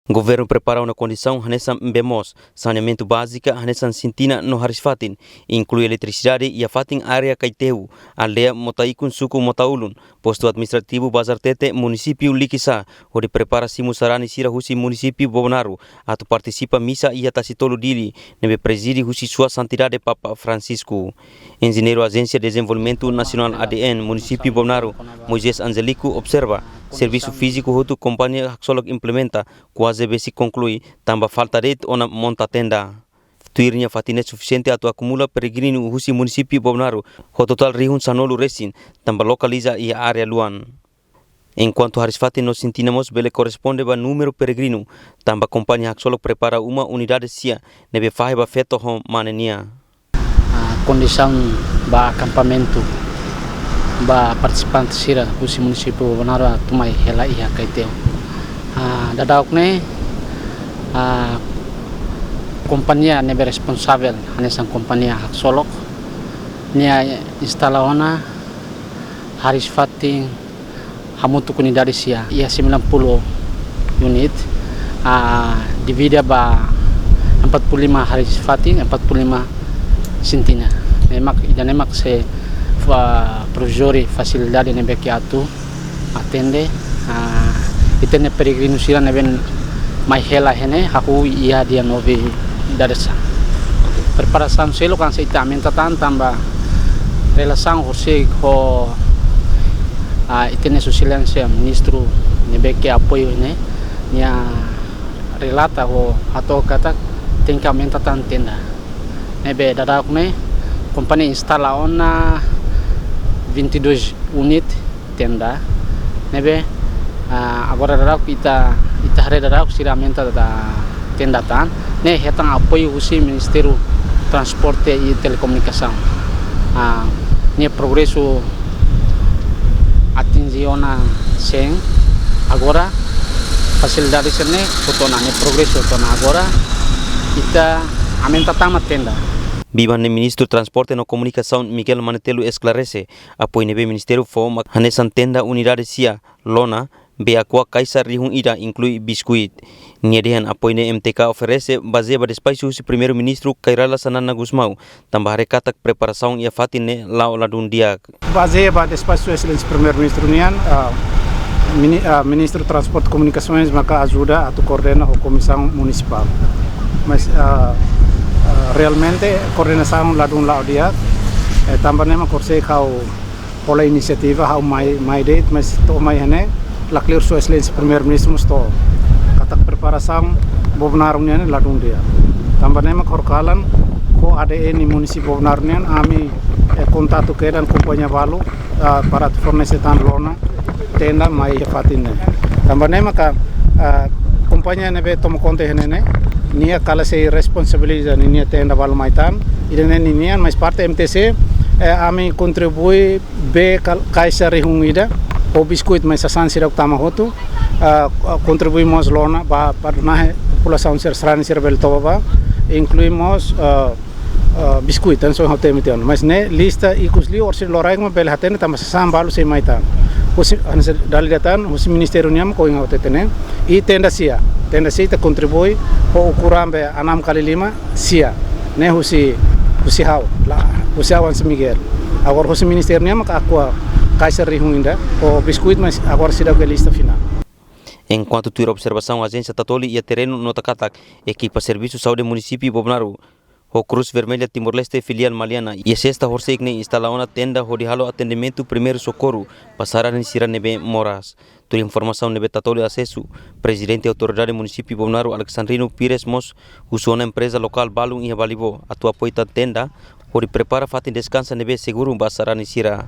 Governo prepara uma condição nessa bemos, saneamento básica nessa sintina no Harisfatin, inclui eletricidade e a fatin área Caiteu, aldeia Motaikun Suku Motaulun, posto administrativo Bazar Tete, município Likisa, onde prepara Simusarani Sira Husi município Bonaru, atu participa missa e atacitolo dili, nebe preside Husi sua santidade Papa Francisco. Engenheiro Agência de Desenvolvimento Nacional ADN, município Bonaru, Moisés Angelico observa, serviço físico hotu companhia Haxolog implementa, quase se conclui, tamba falta de ona monta tenda. Tuirnya fatine suficiente atu acumula peregrino husi município Bonaru, ho total rihun sanolu resin, tamba localiza e área luan. Enquanto Harisfatin nos sentimos bele corresponde ba número peregrino, tamba companhia Haxolog prepara uma unidade sia, nebe fahiba feto ho manenia. Condição ba acampamento ba participante sira husi município Bonaru tumai hela iha kaiteu. Dadaok ne companhia nebe responsável nessa companhia Haxolog nia instalaona Harisfatin hamutu unidade sia ia 90 unit divida ba 45 Harisfatin 45 sintina nemak se provisori facilidade nebe que atu atende itene peregrino sira neben mai hela hene haku ia dia novi daresa preparação selo kan seitamento tamba relação hosse ho itene susilência ministro nebe que apoio ne nia relata ho ato kata tem que aumentar tan tenda nebe dadak ne companhia instala ona 22 unit tenda nebe agora dadak kita hari dadak siramenta da tenda tan ne hetang apoio husi Ministério Transporte e Telecomunicação ne progresso atingiona sen agora facilidade sene fotona ne progresso tona agora kita aumenta tama tenda. Biban ne Ministro Transporte e Comunicação Miguel Manetelo esclarece apoio nebe Ministério Foma hanesan tenda unidade sia lona Beakwa Kaisar Rihun Ida inclui biskuit. Niadihan apoio ne MTK oferece baseado despacho si primeiro-ministro Kairala Sanana Gusmau, tambah rekatak preparação ia fatine lao ladun diak. Baseado despacho excelência primeiro-ministro nian Ministro Transporte e Comunicações maka ajuda atau coordena a comissão municipal. Mas realmente coordenação ladun lao diak tambah nema korse kau pola inisiativa hau mai date mas to mai hene la clear sua excelência primeiro-ministro musto katak preparação Bonaru nian ladun dia tambah nema korkalan ko ADN município Bonaru nian ami contato kedan companhia balu para fornecer tan lona tenda mai fatine tambah nema ka companhia nebe tomo conta hene nia kala se responsabiliza nia tenda balu mai tan idene nian mais parte MTC ami contribui be Kaisar Rihun Ida o biskuit mais sasan sira utama hotu contribuimos lona ba para população serrana sira beltoba incluímos biskuit dan so hotel mitian mas ne lista ikusli or sir lorai ma bel haten tama sasan balu se maita usi anse dalidatan usi ministério niam ko inga hotetene e tenda sia ta contribui o ukurambe 6 kali 5 sia ne usi hau la usi awan San Miguel agora usi ministério niam ka aqua Kaisar Rihun Ida o biskuit mas agora se dá a lista final. Enquanto tuir observação a agência Tatoli e a terreno no Takatak, equipa serviço saúde município Bonaru, o Cruz Vermelha Timor-Leste filial Maliana e a sexta Horsegne instala uma tenda onde halo atendimento primeiro socorro passará em Sira Nebe Moras. Tuir informação Nebe Tatoli acesso, presidente autoridade município Bonaru Alexandrino Pires Mos, usou uma empresa local Balung e Balibo, atua apoio tenda, onde prepara fatin descansa Nebe seguro passará em Sira.